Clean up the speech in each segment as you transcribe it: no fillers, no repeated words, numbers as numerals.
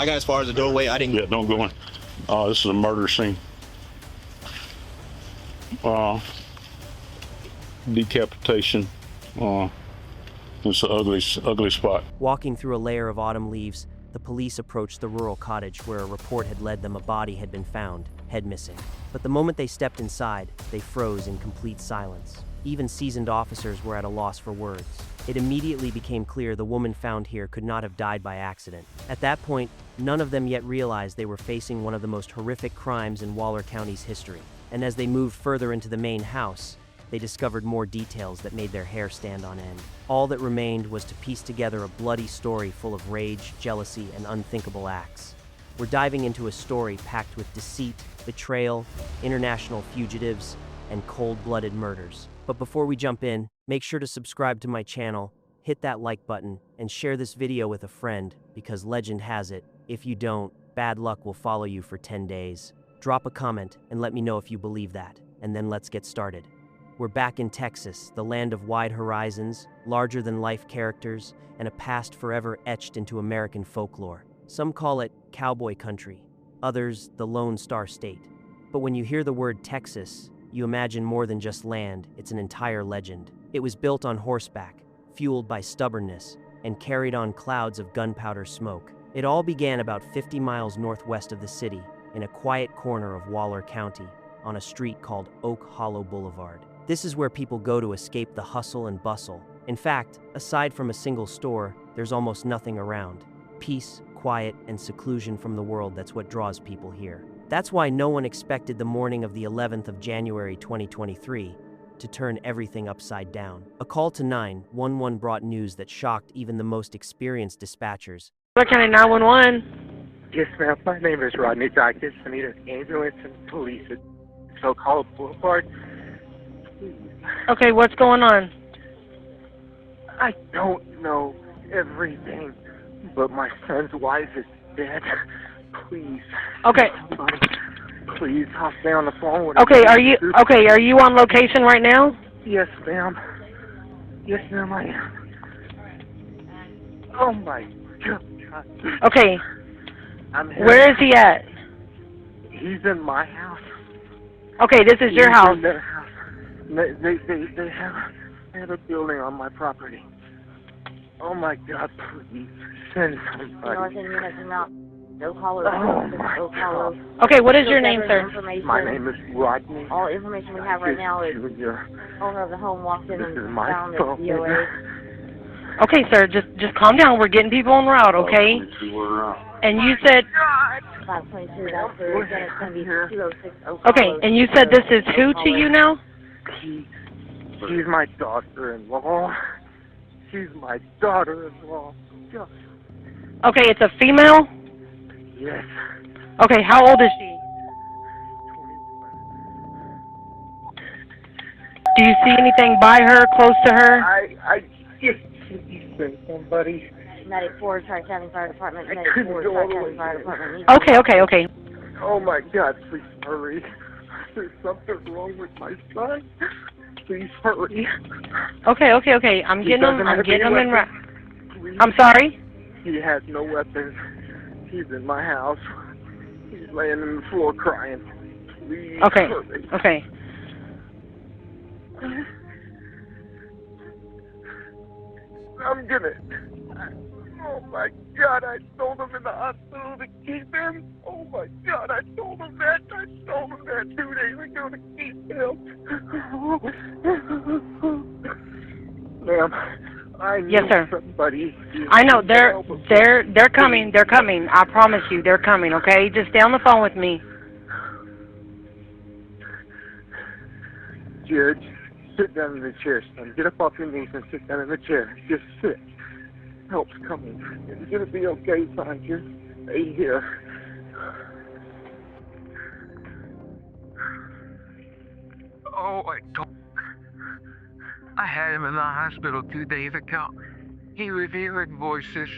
I got as far as the doorway. I didn't. Yeah, don't go in. This is a murder scene. Decapitation. It's an ugly spot. Walking through a layer of autumn leaves, the police approached the rural cottage where a report had led them a body had been found, head missing. But the moment they stepped inside, they froze in complete silence. Even seasoned officers were at a loss for words. It immediately became clear the woman found here could not have died by accident. At that point, none of them yet realized they were facing one of the most horrific crimes in Waller County's history. And as they moved further into the main house, they discovered more details that made their hair stand on end. All that remained was to piece together a bloody story full of rage, jealousy, and unthinkable acts. We're diving into a story packed with deceit, betrayal, international fugitives, and cold-blooded murders. But before we jump in, make sure to subscribe to my channel, hit that like button, and share this video with a friend, because legend has it, if you don't, bad luck will follow you for 10 days. Drop a comment and let me know if you believe that, and then let's get started. We're back in Texas, the land of wide horizons, larger-than-life characters, and a past forever etched into American folklore. Some call it cowboy country, others the Lone Star State. But when you hear the word Texas, you imagine more than just land, it's an entire legend. It was built on horseback, fueled by stubbornness, and carried on clouds of gunpowder smoke. It all began about 50 miles northwest of the city, in a quiet corner of Waller County, on a street called Oak Hollow Boulevard. This is where people go to escape the hustle and bustle. In fact, aside from a single store, there's almost nothing around. Peace, quiet, and seclusion from the world, that's what draws people here. That's why no one expected the morning of the 11th of January 2023 to turn everything upside down. A call to 911 brought news that shocked even the most experienced dispatchers. What kind of 911? Yes, ma'am. My name is Rodney Dykes. I need an ambulance and police at Oak Hollow Boulevard. Okay, what's going on? I don't know everything, but my son's wife is dead. Please. Okay. Somebody, please, I'll stay on the phone with Okay, are you on location right now? Yes, ma'am. Yes, ma'am, I am. Oh my God. Okay. I'm here. Where is he at? He's in my house. Okay, this is your He's house. in their house. They have a building on my property. Oh my God, please send somebody. No caller. Oh my God. Okay, what is your name, sir? My name is Rodney. All information we have right now is Junior. owner of the home walked in This and is my found the phone. DOA. Okay, sir, just calm down. We're getting people en route, okay? And you said, 522, that's the again, it's going to be 206 Oak okay, Hollow. and you said this is who to you now? She's my daughter-in-law. She's my daughter-in-law. Just, Okay, it's a female? yes. Okay, how old is she? 21. Do you see anything by her, close to her? I just sent somebody. Medic 4, Tri-County Fire Department, I Medic couldn't 4, go all the Tri-County way Fire there. Department. Okay. Oh my God, please hurry. There's something wrong with my son. Please hurry. Okay. I'm getting them in route. Please. I'm sorry? He has no weapons. He's in my house. He's laying on the floor crying. Please hurry. Okay. I'm gonna. Oh my God, I told him in the hospital to keep him. Oh my God, I told him that. I told him that 2 days ago to keep him. Ma'am, I need Yes, sir. somebody. I know they're coming. They're coming. I promise you, they're coming. Okay, just stay on the phone with me. Judge, sit down in the chair, son. Get up off your knees and sit down in the chair. Just sit. Help's coming. It's gonna be okay, son. Just stay here. Oh, I had him in the hospital 2 days ago. He was hearing voices.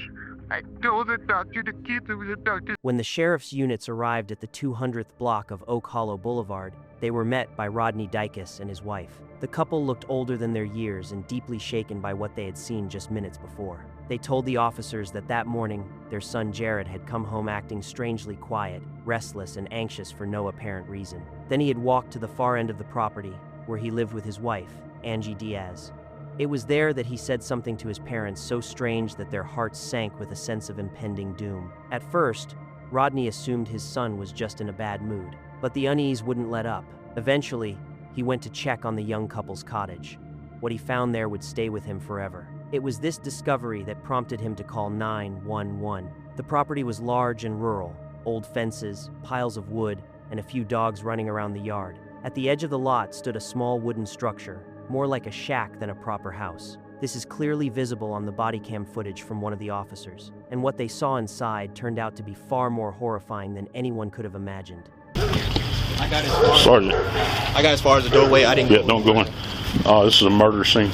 I told the doctor to keep him with the doctor. When the sheriff's units arrived at the 200th block of Oak Hollow Boulevard, they were met by Rodney Dykes and his wife. The couple looked older than their years and deeply shaken by what they had seen just minutes before. They told the officers that that morning, their son Jared had come home acting strangely quiet, restless, and anxious for no apparent reason. Then he had walked to the far end of the property, where he lived with his wife, Angie Diaz. It was there that he said something to his parents so strange that their hearts sank with a sense of impending doom. At first, Rodney assumed his son was just in a bad mood, but the unease wouldn't let up. Eventually, he went to check on the young couple's cottage. What he found there would stay with him forever. It was this discovery that prompted him to call 911. The property was large and rural, old fences, piles of wood, and a few dogs running around the yard. At the edge of the lot stood a small wooden structure, more like a shack than a proper house. This is clearly visible on the body cam footage from one of the officers, and what they saw inside turned out to be far more horrifying than anyone could have imagined. I got as far as the doorway. I didn't. Yeah, don't go in. This is a murder scene.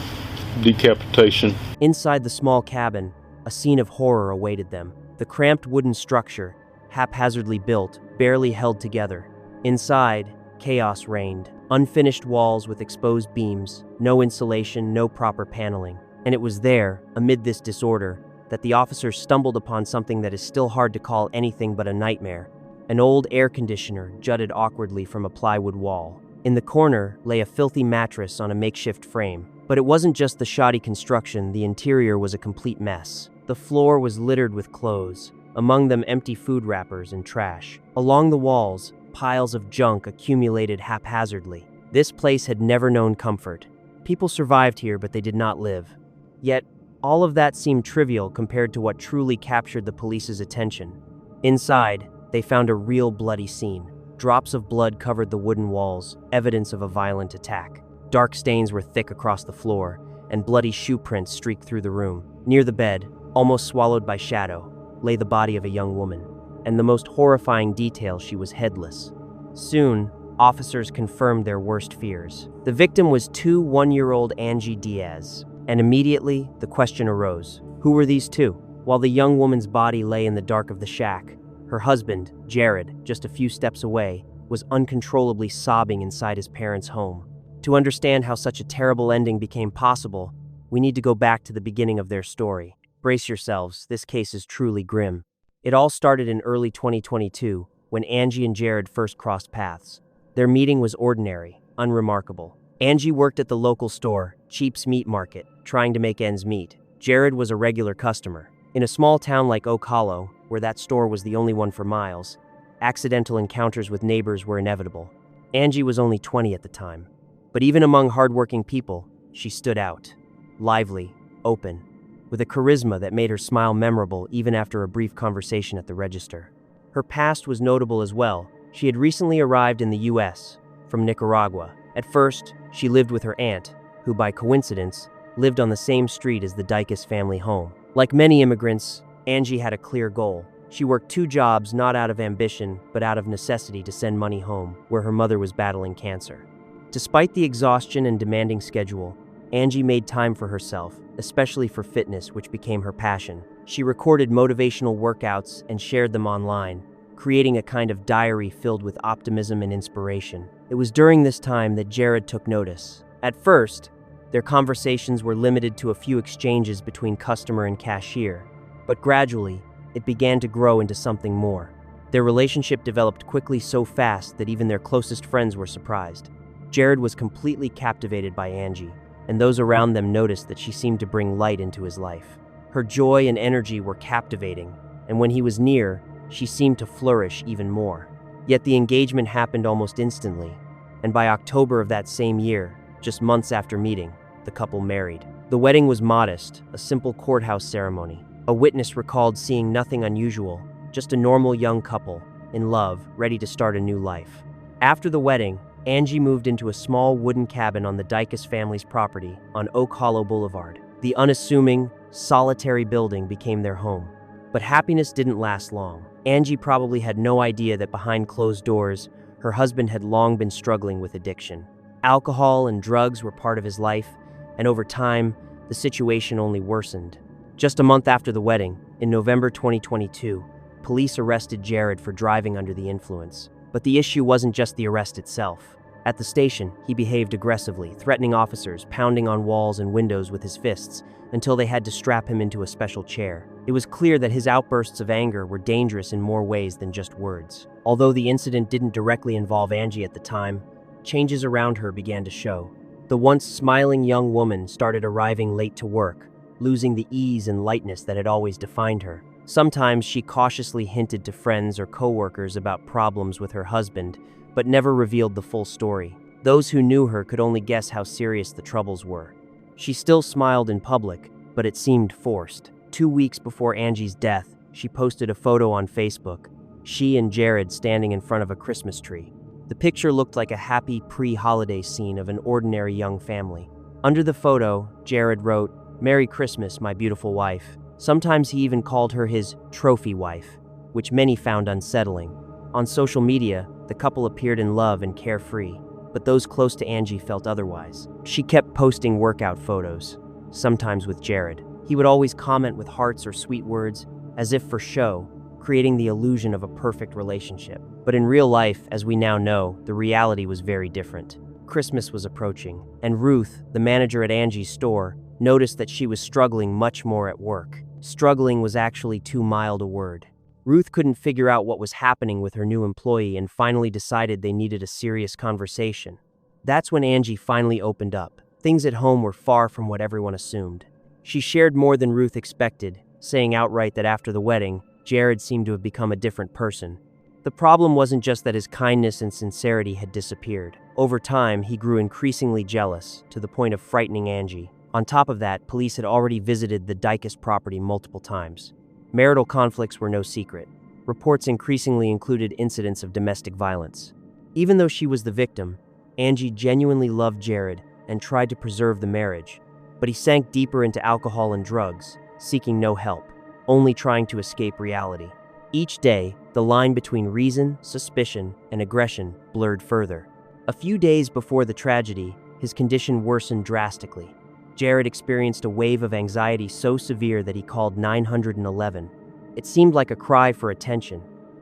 Decapitation. Inside the small cabin, a scene of horror awaited them. The cramped wooden structure, haphazardly built, barely held together. Inside, chaos reigned. Unfinished walls with exposed beams, no insulation, no proper paneling. And it was there, amid this disorder, that the officers stumbled upon something that is still hard to call anything but a nightmare. An old air conditioner jutted awkwardly from a plywood wall. In the corner lay a filthy mattress on a makeshift frame. But it wasn't just the shoddy construction, the interior was a complete mess. The floor was littered with clothes, among them empty food wrappers and trash. Along the walls, piles of junk accumulated haphazardly. This place had never known comfort. People survived here, but they did not live. Yet, all of that seemed trivial compared to what truly captured the police's attention. Inside, they found a real bloody scene. Drops of blood covered the wooden walls, evidence of a violent attack. Dark stains were thick across the floor, and bloody shoe prints streaked through the room. Near the bed, almost swallowed by shadow, lay the body of a young woman. And the most horrifying detail, she was headless. Soon, officers confirmed their worst fears. The victim was 2 one-year-old Angie Diaz, and immediately the question arose, who were these two? While the young woman's body lay in the dark of the shack, her husband, Jared, just a few steps away, was uncontrollably sobbing inside his parents' home. To understand how such a terrible ending became possible, we need to go back to the beginning of their story. Brace yourselves, this case is truly grim. It all started in early 2022, when Angie and Jared first crossed paths. Their meeting was ordinary, unremarkable. Angie worked at the local store, Cheap's Meat Market, trying to make ends meet. Jared was a regular customer. In a small town like Oak Hollow, where that store was the only one for miles, accidental encounters with neighbors were inevitable. Angie was only 20 at the time. But even among hardworking people, she stood out. Lively, open, with a charisma that made her smile memorable even after a brief conversation at the register. Her past was notable as well. She had recently arrived in the U.S. from Nicaragua. At first, she lived with her aunt, who by coincidence, lived on the same street as the Dicus family home. Like many immigrants, Angie had a clear goal. She worked 2 jobs not out of ambition, but out of necessity to send money home, where her mother was battling cancer. Despite the exhaustion and demanding schedule, Angie made time for herself, especially for fitness, which became her passion. She recorded motivational workouts and shared them online, creating a kind of diary filled with optimism and inspiration. It was during this time that Jared took notice. At first, their conversations were limited to a few exchanges between customer and cashier, but gradually, it began to grow into something more. Their relationship developed quickly, so fast that even their closest friends were surprised. Jared was completely captivated by Angie, and those around them noticed that she seemed to bring light into his life. Her joy and energy were captivating, and when he was near, she seemed to flourish even more. Yet the engagement happened almost instantly, and by October of that same year, just months after meeting, the couple married. The wedding was modest, a simple courthouse ceremony. A witness recalled seeing nothing unusual, just a normal young couple, in love, ready to start a new life. After the wedding, Angie moved into a small wooden cabin on the Dicus family's property on Oak Hollow Boulevard. The unassuming, solitary building became their home. But happiness didn't last long. Angie probably had no idea that behind closed doors, her husband had long been struggling with addiction. Alcohol and drugs were part of his life, and over time, the situation only worsened. Just a month after the wedding, in November 2022, police arrested Jared for driving under the influence. But the issue wasn't just the arrest itself. At the station, he behaved aggressively, threatening officers, pounding on walls and windows with his fists, until they had to strap him into a special chair. It was clear that his outbursts of anger were dangerous in more ways than just words. Although the incident didn't directly involve Angie at the time, changes around her began to show. The once smiling young woman started arriving late to work, losing the ease and lightness that had always defined her. Sometimes she cautiously hinted to friends or coworkers about problems with her husband, but never revealed the full story. Those who knew her could only guess how serious the troubles were. She still smiled in public, but it seemed forced. 2 weeks before Angie's death, she posted a photo on Facebook, she and Jared standing in front of a Christmas tree. The picture looked like a happy pre-holiday scene of an ordinary young family. Under the photo, Jared wrote, "Merry Christmas, my beautiful wife." Sometimes he even called her his trophy wife, which many found unsettling. On social media, the couple appeared in love and carefree, but those close to Angie felt otherwise. She kept posting workout photos, sometimes with Jared. He would always comment with hearts or sweet words, as if for show, creating the illusion of a perfect relationship. But in real life, as we now know, the reality was very different. Christmas was approaching, and Ruth, the manager at Angie's store, noticed that she was struggling much more at work. Struggling was actually too mild a word. Ruth couldn't figure out what was happening with her new employee and finally decided they needed a serious conversation. That's when Angie finally opened up. Things at home were far from what everyone assumed. She shared more than Ruth expected, saying outright that after the wedding, Jared seemed to have become a different person. The problem wasn't just that his kindness and sincerity had disappeared. Over time, he grew increasingly jealous, to the point of frightening Angie. On top of that, police had already visited the Dykes property multiple times. Marital conflicts were no secret. Reports increasingly included incidents of domestic violence. Even though she was the victim, Angie genuinely loved Jared and tried to preserve the marriage, but he sank deeper into alcohol and drugs, seeking no help, only trying to escape reality. Each day, the line between reason, suspicion, and aggression blurred further. A few days before the tragedy, his condition worsened drastically. Jared experienced a wave of anxiety so severe that he called 911. It seemed like a cry for attention,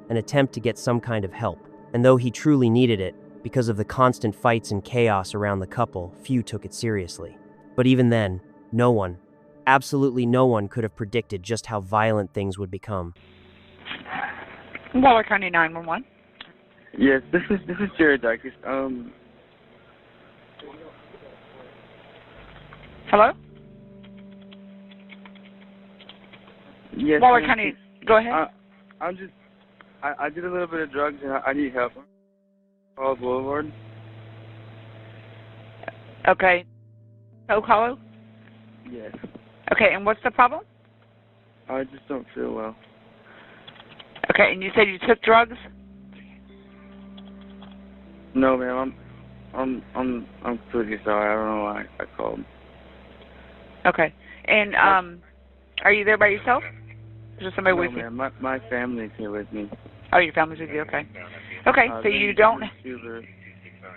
an attempt to get some kind of help. And though he truly needed it, because of the constant fights and chaos around the couple, few took it seriously. But even then, no one, absolutely no one, could have predicted just how violent things would become. Waller County 911. Yes, this is Jared Dykes. Hello? Yes. Waller County, go ahead. I did a little bit of drugs and I need help. Oak Boulevard. Okay. Oak Hollow? Yes. Okay, and what's the problem? I just don't feel well. Okay, and you said you took drugs? No, ma'am. I'm completely sorry. I don't know why I called. Okay. And are you there by yourself? Is there somebody with you? No, ma'am. My family's here with me. Oh, your family's with you. Okay. Okay, so you don't.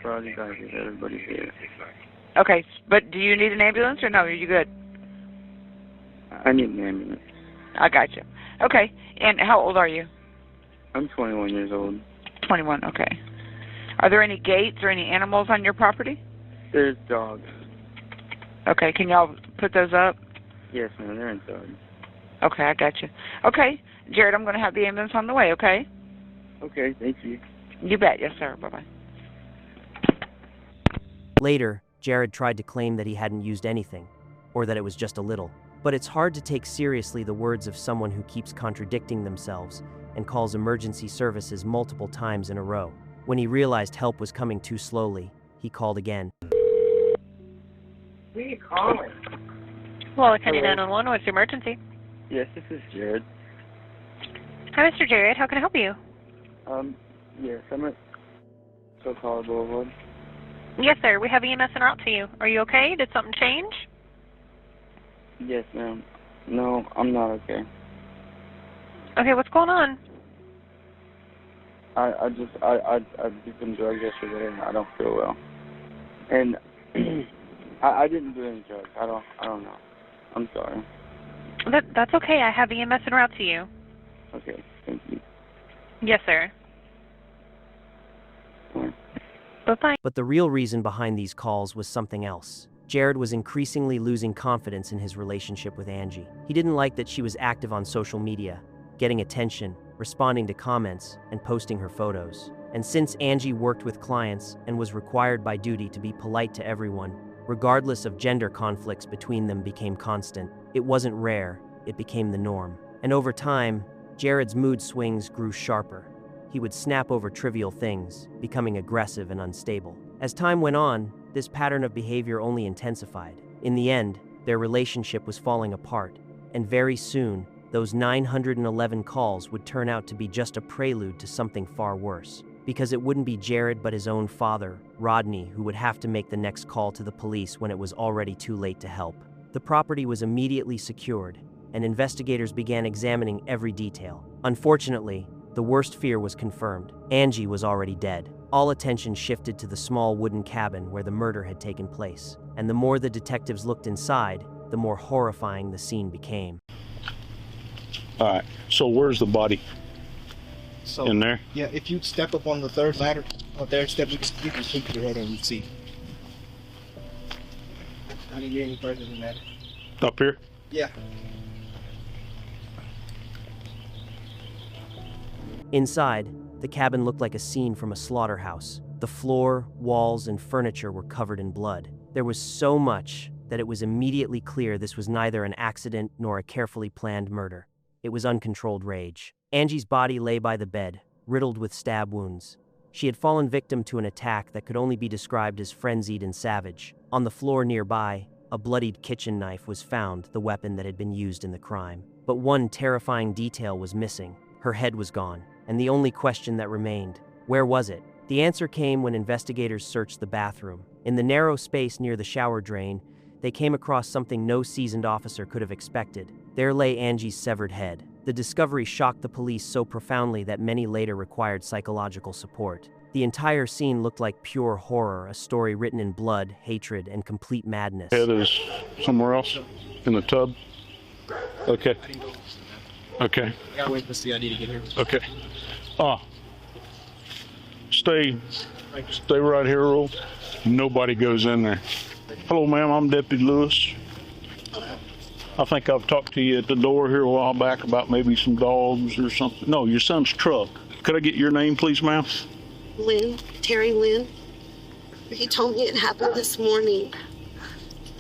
Everybody's here. Okay, but do you need an ambulance or no? Are you good? I need an ambulance. I got you. Okay, and how old are you? I'm 21 years old. 21. Okay. Are there any gates or any animals on your property? There's dogs. Okay, can y'all put those up? Yes, ma'am. They're inside. Okay, I got you. Okay, Jared, I'm going to have the ambulance on the way, okay? Okay, thank you. You bet. Yes, sir. Bye-bye. Later, Jared tried to claim that he hadn't used anything, or that it was just a little. But it's hard to take seriously the words of someone who keeps contradicting themselves and calls emergency services multiple times in a row. When he realized help was coming too slowly, he called again. Who are you calling? Well, County 911, what's your emergency? Yes, this is Jared. Hi, Mr. Jared. How can I help you? Yes, I'm at Oak Boulevard. Yes, sir. We have EMS en route to you. Are you okay? Did something change? Yes, ma'am. No, I'm not okay. Okay, what's going on? I did some drugs yesterday and I don't feel well. And I didn't do any drugs. I don't know. I'm sorry. That's okay. I have EMS en route to you. Okay, thank you. Yes, sir. Bye-bye. But the real reason behind these calls was something else. Jared was increasingly losing confidence in his relationship with Angie. He didn't like that she was active on social media, getting attention, responding to comments, and posting her photos. And since Angie worked with clients and was required by duty to be polite to everyone, regardless of gender conflicts between them became constant. It wasn't rare, it became the norm. And over time, Jared's mood swings grew sharper. He would snap over trivial things, becoming aggressive and unstable. As time went on, this pattern of behavior only intensified. In the end, their relationship was falling apart, and very soon, those 911 calls would turn out to be just a prelude to something far worse. Because it wouldn't be Jared but his own father, Rodney, who would have to make the next call to the police when it was already too late to help. The property was immediately secured, and investigators began examining every detail. Unfortunately, the worst fear was confirmed. Angie was already dead. All attention shifted to the small wooden cabin where the murder had taken place, and the more the detectives looked inside, the more horrifying the scene became. All right, so where's the body? So, in there? Yeah, if you step up on the third ladder, or third step, you can peek your head in and see. I didn't get any further than that. Up here? Yeah. Inside, the cabin looked like a scene from a slaughterhouse. The floor, walls, and furniture were covered in blood. There was so much that it was immediately clear this was neither an accident nor a carefully planned murder. It was uncontrolled rage. Angie's body lay by the bed, riddled with stab wounds. She had fallen victim to an attack that could only be described as frenzied and savage. On the floor nearby, a bloodied kitchen knife was found, the weapon that had been used in the crime. But one terrifying detail was missing. Her head was gone, and the only question that remained, where was it? The answer came when investigators searched the bathroom. In the narrow space near the shower drain, they came across something no seasoned officer could have expected. There lay Angie's severed head. The discovery shocked the police so profoundly that many later required psychological support. The entire scene looked like pure horror, a story written in blood, hatred, and complete madness. Head is somewhere else? In the tub? Okay. Okay. Yeah, wait to see. I need to get here. Okay. Stay right here, Earl. Nobody goes in there. Hello, ma'am. I'm Deputy Lewis. I think I've talked to you at the door here a while back about maybe some dogs or something. No, your son's truck. Could I get your name, please, ma'am? Lynn, Terry Lynn. He told me it happened this morning.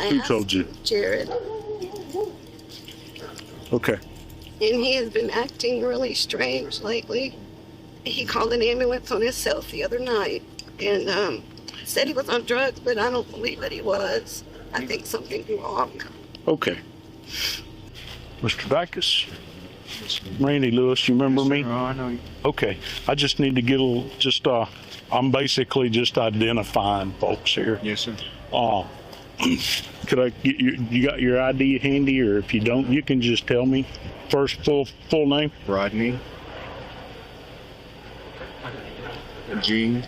Who told you? Jared. Okay. And he has been acting really strange lately. He called an ambulance on himself the other night and said he was on drugs, but I don't believe that he was. I think something's wrong. Okay. Mr. Dacus? Randy Lewis, you remember me? Oh, I know you. Okay. I just need to get a little, I'm basically just identifying folks here. Yes, sir. Could I get you got your ID handy, or if you don't, you can just tell me. First full name? Rodney. G.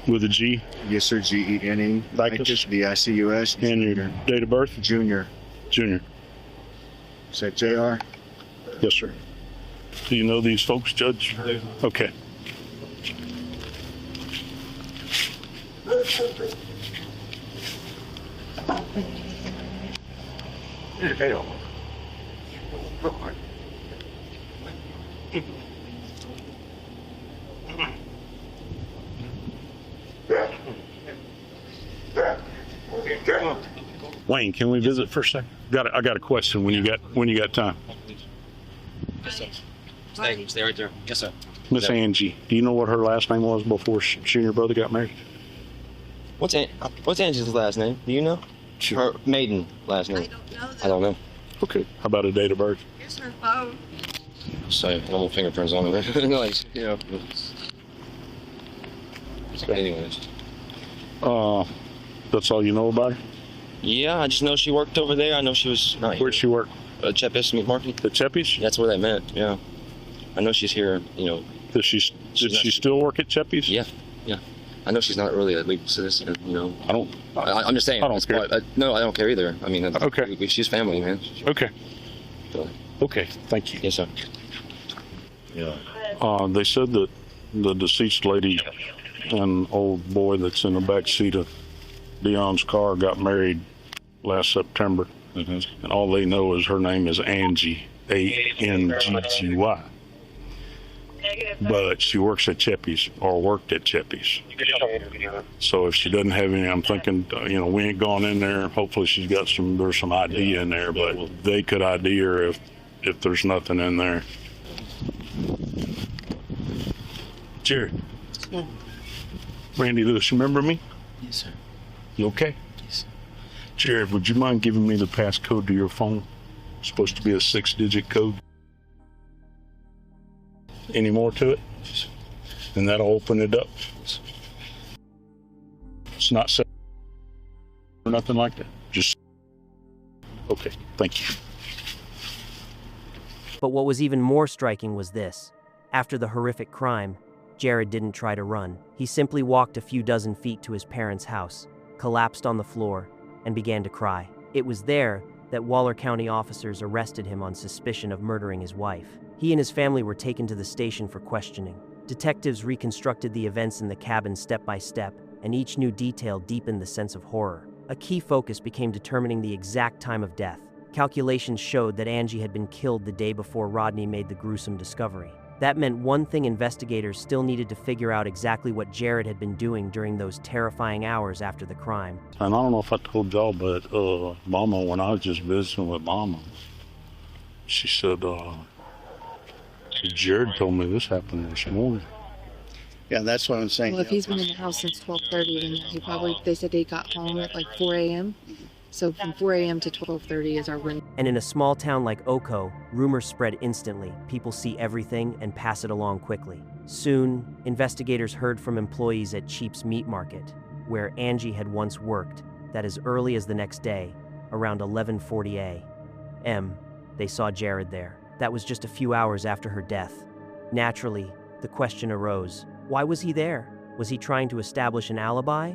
With a G? Yes, sir. Gene. Dacus? D-I-C-U-S. And your date of birth? Junior. Junior. Is that J.R.? Yes, sir. Do you know these folks, Judge? Okay. Wayne, can we visit for a second? I got a question when you got time. Yes, sir. Stay right there. Yes, sir. Miss Angie, do you know what her last name was before she and your brother got married? What's Angie's last name? Do you know? Her maiden last name. I don't know. Okay. How about a date of birth? Here's her phone. So normal fingerprints on it. Like, you know. Anyways. That's all you know about her? Yeah, I just know she worked over there. I know she was not here. Where'd she work? Chepis Meat Market. The Cheppies? That's where they met, yeah. I know she's here, you know. Does she still work at Cheppies? Yeah. I know she's not really a legal citizen, you know. I'm just saying. I don't care. No, I don't care either. I mean, okay. She's family, man. Okay. So. Okay, thank you. Yes, sir. Yeah. They said that the deceased lady and old boy that's in the back seat of Dion's car got married last September. And all they know is her name is Angie, Anggy. But she works at Cheppy's, or worked at Cheppy's. So if she doesn't have any, I'm thinking, we ain't gone in there. Hopefully there's some ID in there, but they could ID her if there's nothing in there. Jared. Randy Lewis, you remember me? Yes, sir. You okay? Yes. Jared, would you mind giving me the passcode to your phone? It's supposed to be a 6-digit code. Any more to it? Yes. And that'll open it up. Yes. It's not set or nothing like that. Just okay. Thank you. But what was even more striking was this. After the horrific crime, Jared didn't try to run. He simply walked a few dozen feet to his parents' house, collapsed on the floor, and began to cry. It was there that Waller County officers arrested him on suspicion of murdering his wife. He and his family were taken to the station for questioning. Detectives reconstructed the events in the cabin step by step, and each new detail deepened the sense of horror. A key focus became determining the exact time of death. Calculations showed that Angie had been killed the day before Rodney made the gruesome discovery. That meant one thing: investigators still needed to figure out exactly what Jared had been doing during those terrifying hours after the crime. And I don't know if I told y'all, but Mama, when I was just visiting with Mama, she said, Jared told me this happened this morning. Yeah, that's what I'm saying. Well, if he's been in the house since 12:30, then they said he got home at like 4 a.m. So from 4 a.m. to 12:30 is our window. And in a small town like Oko, rumors spread instantly. People see everything and pass it along quickly. Soon, investigators heard from employees at Cheap's Meat Market, where Angie had once worked, that as early as the next day, around 11:40 a.m., they saw Jared there. That was just a few hours after her death. Naturally, the question arose, why was he there? Was he trying to establish an alibi?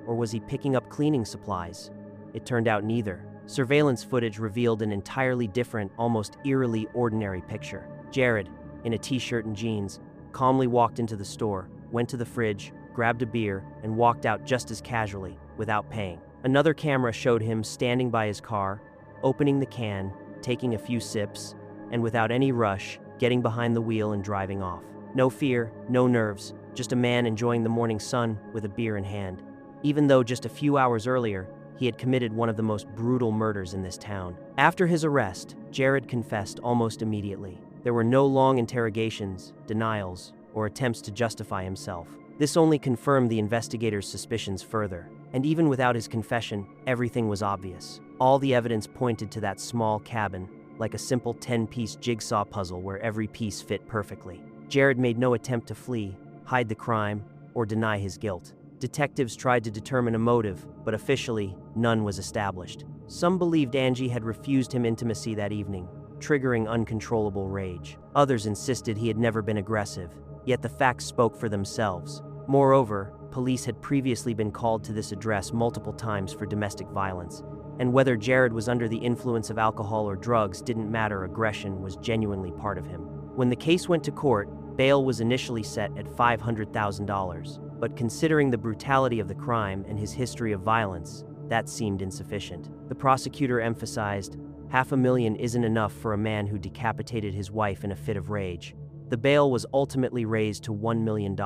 Or was he picking up cleaning supplies? It turned out neither. Surveillance footage revealed an entirely different, almost eerily ordinary picture. Jared, in a t-shirt and jeans, calmly walked into the store, went to the fridge, grabbed a beer, and walked out just as casually, without paying. Another camera showed him standing by his car, opening the can, taking a few sips, and without any rush, getting behind the wheel and driving off. No fear, no nerves, just a man enjoying the morning sun with a beer in hand. Even though just a few hours earlier, he had committed one of the most brutal murders in this town. After his arrest, Jared confessed almost immediately. There were no long interrogations, denials, or attempts to justify himself. This only confirmed the investigators' suspicions further. And even without his confession, everything was obvious. All the evidence pointed to that small cabin, like a simple 10-piece jigsaw puzzle where every piece fit perfectly. Jared made no attempt to flee, hide the crime, or deny his guilt. Detectives tried to determine a motive, but officially, none was established. Some believed Angie had refused him intimacy that evening, triggering uncontrollable rage. Others insisted he had never been aggressive, yet the facts spoke for themselves. Moreover, police had previously been called to this address multiple times for domestic violence, and whether Jared was under the influence of alcohol or drugs didn't matter. Aggression was genuinely part of him. When the case went to court, bail was initially set at $500,000. But considering the brutality of the crime and his history of violence, that seemed insufficient. The prosecutor emphasized, $500,000 isn't enough for a man who decapitated his wife in a fit of rage. The bail was ultimately raised to $1 million.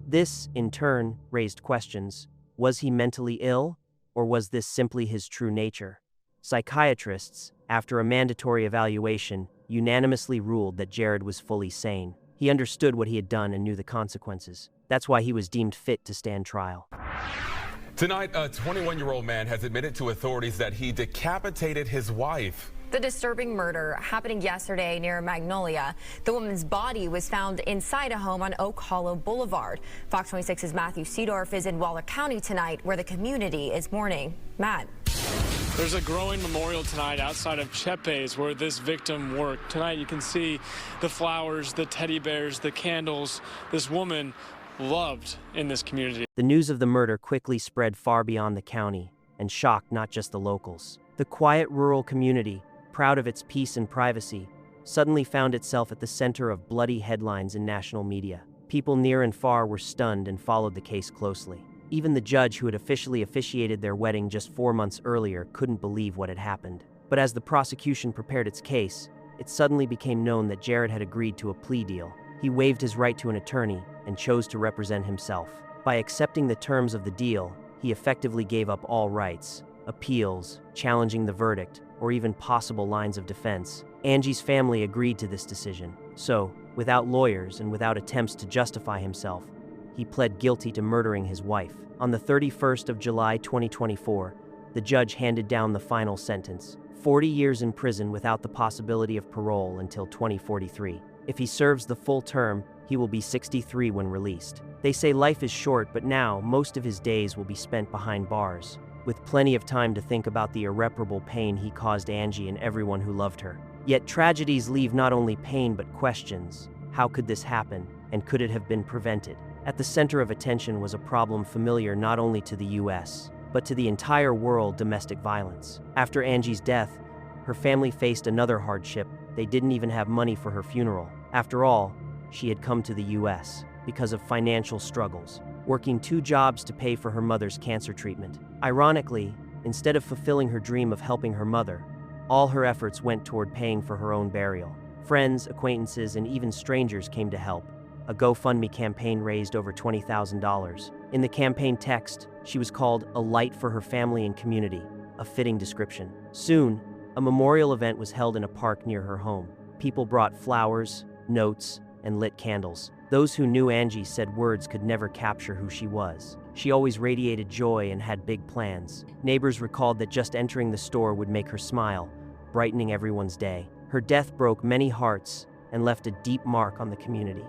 This, in turn, raised questions. Was he mentally ill, or was this simply his true nature? Psychiatrists, after a mandatory evaluation, unanimously ruled that Jared was fully sane. He understood what he had done and knew the consequences. That's why he was deemed fit to stand trial. Tonight, a 21-year-old man has admitted to authorities that he decapitated his wife. The disturbing murder happening yesterday near Magnolia. The woman's body was found inside a home on Oak Hollow Boulevard. Fox 26's Matthew Seedorf is in Waller County tonight, where the community is mourning. Matt. There's a growing memorial tonight outside of Chepe's where this victim worked. Tonight you can see the flowers, the teddy bears, the candles. This woman loved in this community. The news of the murder quickly spread far beyond the county and shocked not just the locals. The quiet rural community, proud of its peace and privacy, suddenly found itself at the center of bloody headlines in national media. People near and far were stunned and followed the case closely. Even the judge who had officially officiated their wedding just 4 months earlier couldn't believe what had happened. But as the prosecution prepared its case, it suddenly became known that Jared had agreed to a plea deal. He waived his right to an attorney and chose to represent himself. By accepting the terms of the deal, he effectively gave up all rights, appeals, challenging the verdict, or even possible lines of defense. Angie's family agreed to this decision. So, without lawyers and without attempts to justify himself, he pled guilty to murdering his wife. On the 31st of July 2024, the judge handed down the final sentence: 40 years in prison without the possibility of parole until 2043. If he serves the full term, he will be 63 when released. They say life is short, but now most of his days will be spent behind bars, with plenty of time to think about the irreparable pain he caused Angie and everyone who loved her. Yet tragedies leave not only pain but questions. How could this happen, and could it have been prevented? At the center of attention was a problem familiar not only to the US, but to the entire world: domestic violence. After Angie's death, her family faced another hardship. They didn't even have money for her funeral. After all, she had come to the US because of financial struggles, working 2 jobs to pay for her mother's cancer treatment. Ironically, instead of fulfilling her dream of helping her mother, all her efforts went toward paying for her own burial. Friends, acquaintances, and even strangers came to help. A GoFundMe campaign raised over $20,000. In the campaign text, she was called a light for her family and community, a fitting description. Soon, a memorial event was held in a park near her home. People brought flowers, notes, and lit candles. Those who knew Angie said words could never capture who she was. She always radiated joy and had big plans. Neighbors recalled that just entering the store would make her smile, brightening everyone's day. Her death broke many hearts and left a deep mark on the community.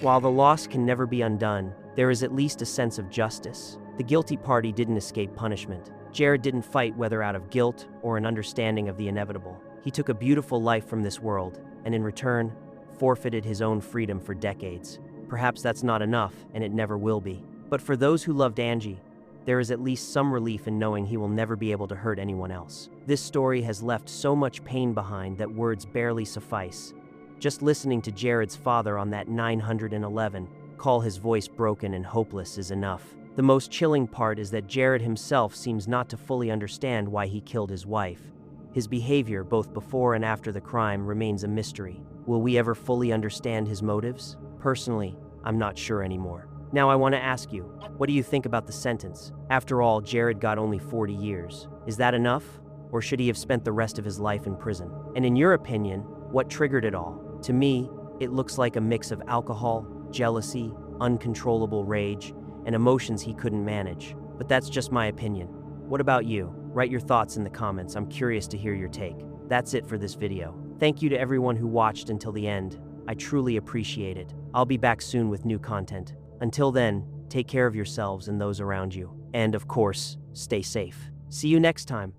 While the loss can never be undone, there is at least a sense of justice. The guilty party didn't escape punishment. Jared didn't fight, whether out of guilt or an understanding of the inevitable. He took a beautiful life from this world, and in return, forfeited his own freedom for decades. Perhaps that's not enough, and it never will be. But for those who loved Angie, there is at least some relief in knowing he will never be able to hurt anyone else. This story has left so much pain behind that words barely suffice. Just listening to Jared's father on that 911 call his voice broken and hopeless is enough. The most chilling part is that Jared himself seems not to fully understand why he killed his wife. His behavior, both before and after the crime, remains a mystery. Will we ever fully understand his motives? Personally, I'm not sure anymore. Now I want to ask you, what do you think about the sentence? After all, Jared got only 40 years. Is that enough? Or should he have spent the rest of his life in prison? And in your opinion, what triggered it all? To me, it looks like a mix of alcohol, jealousy, uncontrollable rage, and emotions he couldn't manage. But that's just my opinion. What about you? Write your thoughts in the comments. I'm curious to hear your take. That's it for this video. Thank you to everyone who watched until the end. I truly appreciate it. I'll be back soon with new content. Until then, take care of yourselves and those around you. And of course, stay safe. See you next time.